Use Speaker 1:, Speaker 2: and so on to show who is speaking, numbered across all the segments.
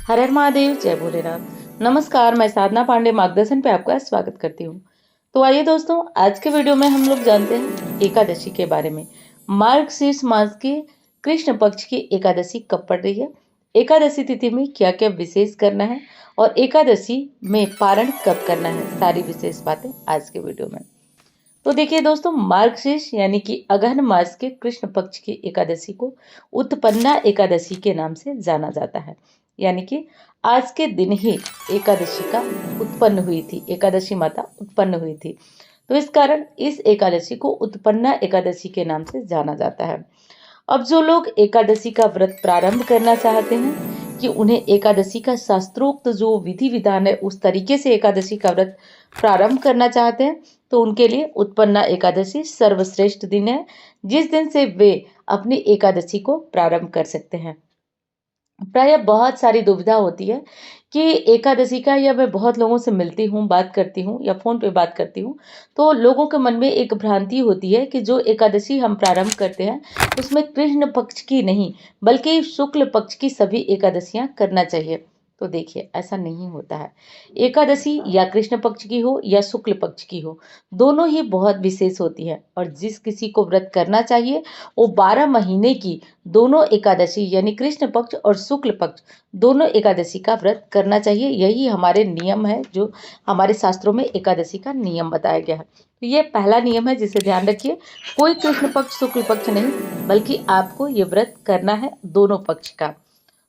Speaker 1: हर हर महादेव, जय भोलेनाथ। नमस्कार, मैं साधना पांडे मार्गदर्शन पे आपका स्वागत करती हूँ। तो आइए दोस्तों, आज के वीडियो में हम लोग जानते हैं एकादशी के बारे में। मार्गशीर्ष मास की कृष्ण पक्ष की एकादशी कब पड़ रही है, एकादशी तिथि में क्या क्या विशेष करना है और एकादशी में पारण कब करना है, सारी विशेष बातें आज के वीडियो में। तो देखिए दोस्तों, मार्गशीर्ष यानी कि अगहन मास के कृष्ण पक्ष की एकादशी को उत्पन्ना एकादशी के नाम से जाना जाता है। यानी कि आज के दिन ही एकादशी का उत्पन्न हुई थी, एकादशी माता उत्पन्न हुई थी। तो इस कारण इस एकादशी को उत्पन्ना एकादशी के नाम से जाना जाता है। अब जो लोग एकादशी का व्रत प्रारंभ करना चाहते हैं कि उन्हें एकादशी का शास्त्रोक्त जो विधि विधान है उस तरीके से एकादशी का व्रत प्रारंभ करना चाहते हैं, तो उनके लिए उत्पन्ना एकादशी सर्वश्रेष्ठ दिन है, जिस दिन से वे अपनी एकादशी को प्रारंभ कर सकते हैं। प्राय बहुत सारी दुविधा होती है कि एकादशी का, या मैं बहुत लोगों से मिलती हूँ, बात करती हूँ या फोन पे बात करती हूँ, तो लोगों के मन में एक भ्रांति होती है कि जो एकादशी हम प्रारंभ करते हैं उसमें कृष्ण पक्ष की नहीं बल्कि शुक्ल पक्ष की सभी एकादशियां करना चाहिए। तो देखिए, ऐसा नहीं होता है। एकादशी या कृष्ण पक्ष की हो या शुक्ल पक्ष की हो, दोनों ही बहुत विशेष होती है और जिस किसी को व्रत करना चाहिए वो 12 महीने की दोनों एकादशी यानी कृष्ण पक्ष और शुक्ल पक्ष दोनों एकादशी का व्रत करना चाहिए। यही हमारे नियम है, जो हमारे शास्त्रों में एकादशी का नियम बताया गया है। तो ये पहला नियम है जिसे ध्यान रखिए, कोई कृष्ण पक्ष शुक्ल पक्ष नहीं बल्कि आपको ये व्रत करना है दोनों पक्ष का।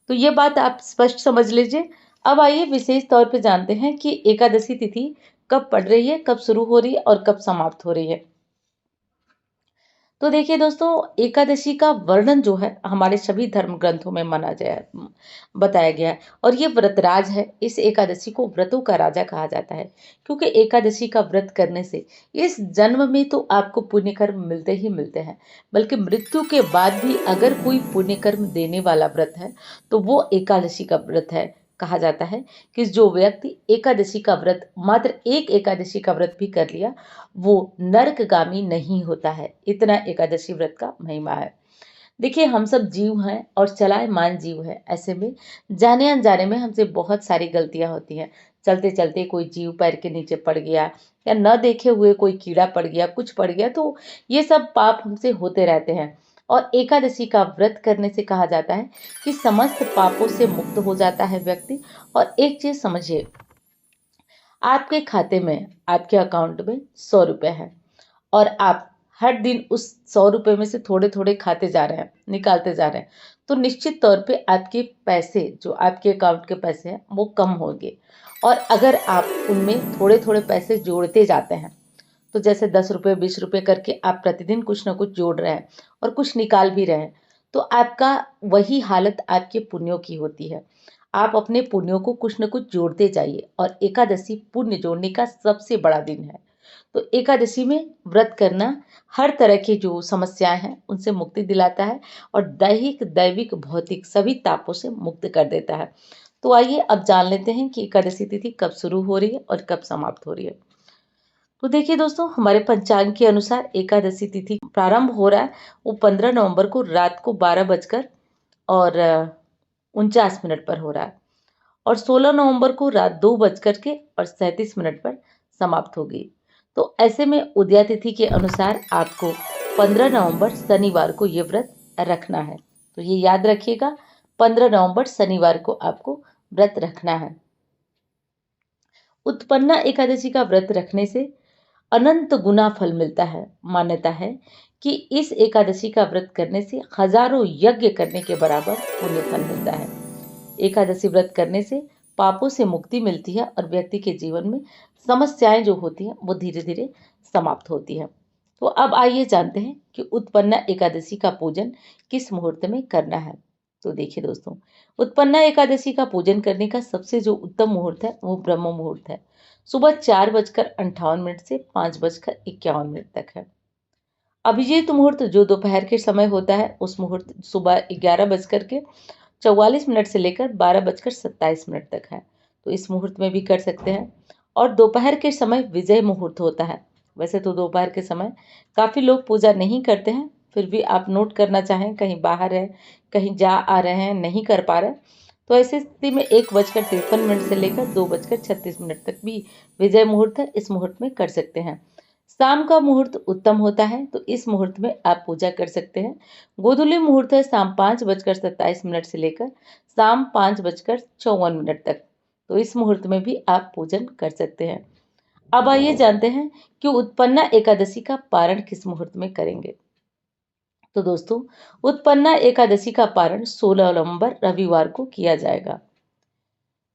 Speaker 1: तो ये बात आप स्पष्ट समझ लीजिए। अब आइए विशेष तौर पे जानते हैं कि एकादशी तिथि कब पड़ रही है, कब शुरू हो रही है और कब समाप्त हो रही है। तो देखिए दोस्तों, एकादशी का वर्णन जो है हमारे सभी धर्म ग्रंथों में माना गया है, बताया गया है। और ये व्रतराज है। इस एकादशी को व्रतों का राजा कहा जाता है, क्योंकि एकादशी का व्रत करने से इस जन्म में तो आपको पुण्य कर्म मिलते ही मिलते हैं, बल्कि मृत्यु के बाद भी अगर कोई पुण्य कर्म देने वाला व्रत है तो वो एकादशी का व्रत है। कहा जाता है कि जो व्यक्ति एकादशी का व्रत, मात्र एक एकादशी का व्रत भी कर लिया, वो नरकगामी नहीं होता है। इतना एकादशी व्रत का महिमा है। देखिए, हम सब जीव हैं और चलायमान जीव है। ऐसे में जाने अनजाने में हमसे बहुत सारी गलतियां होती हैं। चलते चलते कोई जीव पैर के नीचे पड़ गया या न देखे हुए कोई कीड़ा पड़ गया, कुछ पड़ गया, तो ये सब पाप हमसे होते रहते हैं। और एकादशी का व्रत करने से कहा जाता है कि समस्त पापों से मुक्त हो जाता है व्यक्ति। और एक चीज समझिए, आपके खाते में, आपके अकाउंट में 100 रुपए है और आप हर दिन उस 100 रुपए में से थोड़े थोड़े खाते जा रहे हैं, निकालते जा रहे हैं, तो निश्चित तौर पे आपके पैसे, जो आपके अकाउंट के पैसे हैं, वो कम होंगे। और अगर आप उनमें थोड़े थोड़े पैसे जोड़ते जाते हैं, तो जैसे 10 रुपये 20 रुपये करके आप प्रतिदिन कुछ ना कुछ जोड़ रहे हैं और कुछ निकाल भी रहे हैं, तो आपका वही हालत आपके पुण्यों की होती है। आप अपने पुण्यों को कुछ न कुछ जोड़ते जाइए, और एकादशी पुण्य जोड़ने का सबसे बड़ा दिन है। तो एकादशी में व्रत करना हर तरह की जो समस्याएं हैं उनसे मुक्ति दिलाता है और दैहिक, दैविक, भौतिक सभी तापों से मुक्त कर देता है। तो आइए अब जान लेते हैं कि एकादशी तिथि कब शुरू हो रही है और कब समाप्त हो रही है। तो देखिए दोस्तों, हमारे पंचांग के अनुसार एकादशी तिथि प्रारंभ हो रहा है, वो 15 नवंबर को रात को 12 बजकर और 49 मिनट पर हो रहा है, और 16 नवंबर को रात 2 बजकर के और 37 मिनट पर समाप्त होगी। तो ऐसे में उदया तिथि के अनुसार आपको 15 नवंबर शनिवार को ये व्रत रखना है। तो ये याद रखिएगा, 15 नवंबर शनिवार को आपको व्रत रखना है। उत्पन्ना एकादशी का व्रत रखने से अनंत गुना फल मिलता है। मान्यता है कि इस एकादशी का व्रत करने से हजारों यज्ञ करने के बराबर पुण्य फल मिलता है। एकादशी व्रत करने से पापों से मुक्ति मिलती है और व्यक्ति के जीवन में समस्याएं जो होती हैं वो धीरे धीरे समाप्त होती हैं। तो अब आइए जानते हैं कि उत्पन्ना एकादशी का पूजन किस मुहूर्त में करना है। तो देखिए दोस्तों, उत्पन्ना एकादशी का पूजन करने का सबसे जो उत्तम मुहूर्त है वो ब्रह्म मुहूर्त है। सुबह 4 बजकर 58 मिनट से 5 बजकर 51 मिनट तक है। अभिजीत मुहूर्त जो दोपहर के समय होता है, उस मुहूर्त सुबह 11 बजकर के 44 मिनट से लेकर 12 बजकर 27 मिनट तक है। तो इस मुहूर्त में भी कर सकते हैं। और दोपहर के समय विजय मुहूर्त होता है। वैसे तो दोपहर के समय काफ़ी लोग पूजा नहीं करते हैं, फिर भी आप नोट करना चाहें, कहीं बाहर है, कहीं जा आ रहे हैं, नहीं कर पा रहे, तो ऐसी स्थिति में 1:53 से लेकर 2:36 तक भी विजय मुहूर्त है, इस मुहूर्त में कर सकते हैं। शाम का मुहूर्त उत्तम होता है, तो इस मुहूर्त में आप पूजा कर सकते हैं। गोधूली मुहूर्त है शाम 5:27 से लेकर शाम 5:54 तक, तो इस मुहूर्त में भी आप पूजन कर सकते हैं। अब आइए जानते हैं कि उत्पन्ना एकादशी का पारण किस मुहूर्त में करेंगे। तो दोस्तों, उत्पन्ना एकादशी का पारण 16 नवंबर रविवार को किया जाएगा।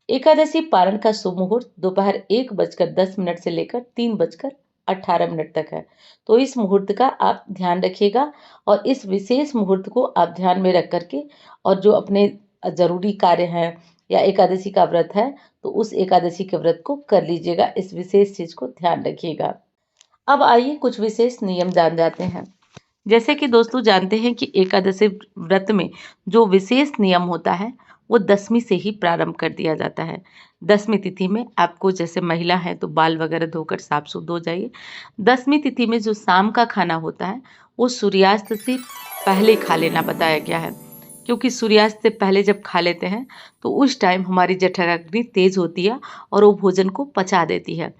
Speaker 1: एकादशी पारण का शुभ मुहूर्त दोपहर 1:10 से लेकर 3:18 तक है, तो इस मुहूर्त का आप ध्यान रखिएगा और इस विशेष मुहूर्त को आप ध्यान में रख करके और जो अपने जरूरी कार्य हैं या एकादशी का व्रत है तो उस एकादशी के व्रत को कर लीजिएगा, इस विशेष चीज को ध्यान रखिएगा। अब आइए कुछ विशेष नियम जान जाते हैं। जैसे कि दोस्तों जानते हैं कि एकादशी व्रत में जो विशेष नियम होता है वो दसवीं से ही प्रारंभ कर दिया जाता है। दसवीं तिथि में आपको, जैसे महिला है तो बाल वगैरह धोकर साफ शुद्ध हो जाइए। दसवीं तिथि में जो शाम का खाना होता है वो सूर्यास्त से पहले खा लेना बताया गया है, क्योंकि सूर्यास्त से पहले जब खा लेते हैं तो उस टाइम हमारी जठराग्नि तेज होती है और वो भोजन को पचा देती है।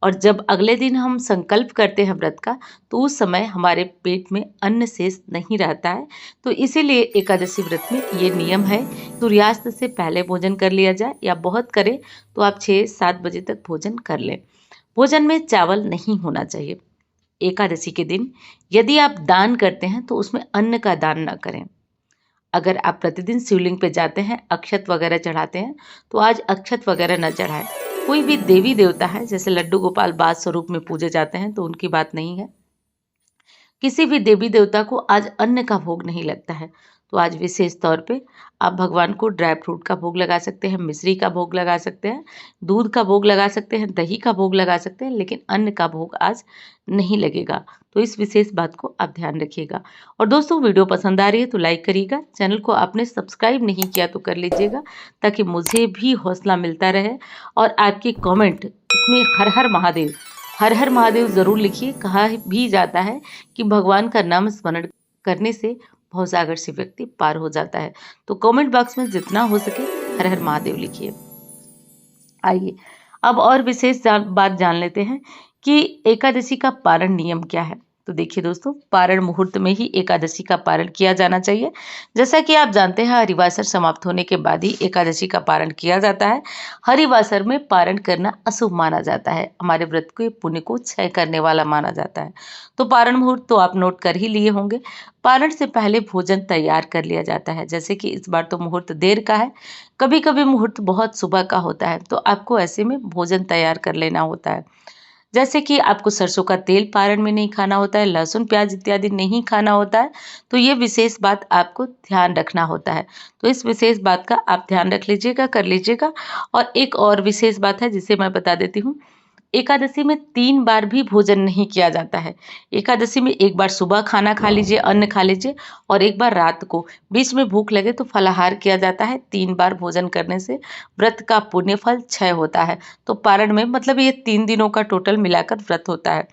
Speaker 1: और जब अगले दिन हम संकल्प करते हैं व्रत का तो उस समय हमारे पेट में अन्न शेष नहीं रहता है, तो इसीलिए एकादशी व्रत में ये नियम है, सूर्यास्त से पहले भोजन कर लिया जाए या बहुत करें तो आप 6-7 बजे तक भोजन कर लें। भोजन में चावल नहीं होना चाहिए। एकादशी के दिन यदि आप दान करते हैं तो उसमें अन्न का दान न करें। अगर आप प्रतिदिन शिवलिंग पे जाते हैं, अक्षत वगैरह चढ़ाते हैं, तो आज अक्षत वगैरह न चढ़ाएं। कोई भी देवी देवता है, जैसे लड्डू गोपाल बाल स्वरूप में पूजे जाते हैं, तो उनकी बात नहीं है। किसी भी देवी देवता को आज अन्न का भोग नहीं लगता है, तो आज विशेष तौर पे आप भगवान को ड्राई फ्रूट का भोग लगा सकते हैं, मिश्री का भोग लगा सकते हैं, दूध का भोग लगा सकते हैं, दही का भोग लगा सकते हैं, लेकिन अन्न का भोग आज नहीं लगेगा। तो इस विशेष बात को आप ध्यान रखिएगा। और दोस्तों, वीडियो पसंद आ रही है तो लाइक करिएगा, चैनल को आपने सब्सक्राइब नहीं किया तो कर लीजिएगा, ताकि मुझे भी हौसला मिलता रहे। और आपके कमेंट इसमें हर हर महादेव, हर हर महादेव ज़रूर लिखिए। कहा भी जाता है कि भगवान का नाम स्मरण करने से भवसागर से व्यक्ति पार हो जाता है, तो कमेंट बॉक्स में जितना हो सके हर हर महादेव लिखिए। आइए अब और विशेष बात जान लेते हैं कि एकादशी का पारण नियम क्या है। तो देखिए दोस्तों, पारण मुहूर्त में ही एकादशी का पारण किया जाना चाहिए। जैसा कि आप जानते हैं, हरिवासर समाप्त होने के बाद ही एकादशी का पारण किया जाता है। हरिवासर में पारण करना अशुभ माना जाता है, हमारे व्रत के पुण्य को क्षय करने वाला माना जाता है। तो पारण मुहूर्त तो आप नोट कर ही लिए होंगे। पारण से पहले भोजन तैयार कर लिया जाता है। जैसे कि इस बार तो मुहूर्त देर का है, कभी कभी मुहूर्त बहुत सुबह का होता है, तो आपको ऐसे में भोजन तैयार कर लेना होता है। जैसे कि आपको सरसों का तेल पारण में नहीं खाना होता है, लहसुन प्याज इत्यादि नहीं खाना होता है, तो ये विशेष बात आपको ध्यान रखना होता है। तो इस विशेष बात का आप ध्यान रख लीजिएगा, कर लीजिएगा। और एक और विशेष बात है जिसे मैं बता देती हूँ, एकादशी में 3 बार भी भोजन नहीं किया जाता है। एकादशी में एक बार सुबह खाना खा लीजिए, अन्न खा लीजिए, और एक बार रात को। बीच में भूख लगे तो फलाहार किया जाता है। 3 बार भोजन करने से व्रत का पुण्य फल क्षय होता है। तो पारण में मतलब ये 3 दिनों का टोटल मिलाकर व्रत होता है,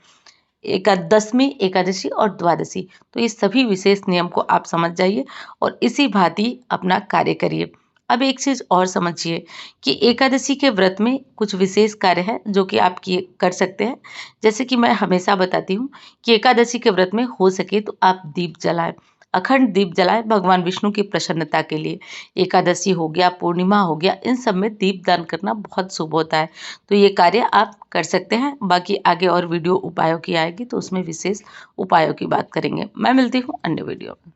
Speaker 1: दसवीं, एकादशी और द्वादशी। तो ये सभी विशेष नियम को आप समझ जाइए और इसी भांति अपना कार्य करिए। अब एक चीज और समझिए कि एकादशी के व्रत में कुछ विशेष कार्य है जो कि आप कर सकते हैं। जैसे कि मैं हमेशा बताती हूँ कि एकादशी के व्रत में हो सके तो आप दीप जलाएं, अखंड दीप जलाएं, भगवान विष्णु की प्रसन्नता के लिए। एकादशी हो गया, पूर्णिमा हो गया, इन सब में दीप दान करना बहुत शुभ होता है। तो ये कार्य आप कर सकते हैं। बाकी आगे और वीडियो उपायों की आएगी तो उसमें विशेष उपायों की बात करेंगे। मैं मिलती हूँ अन्य वीडियो में।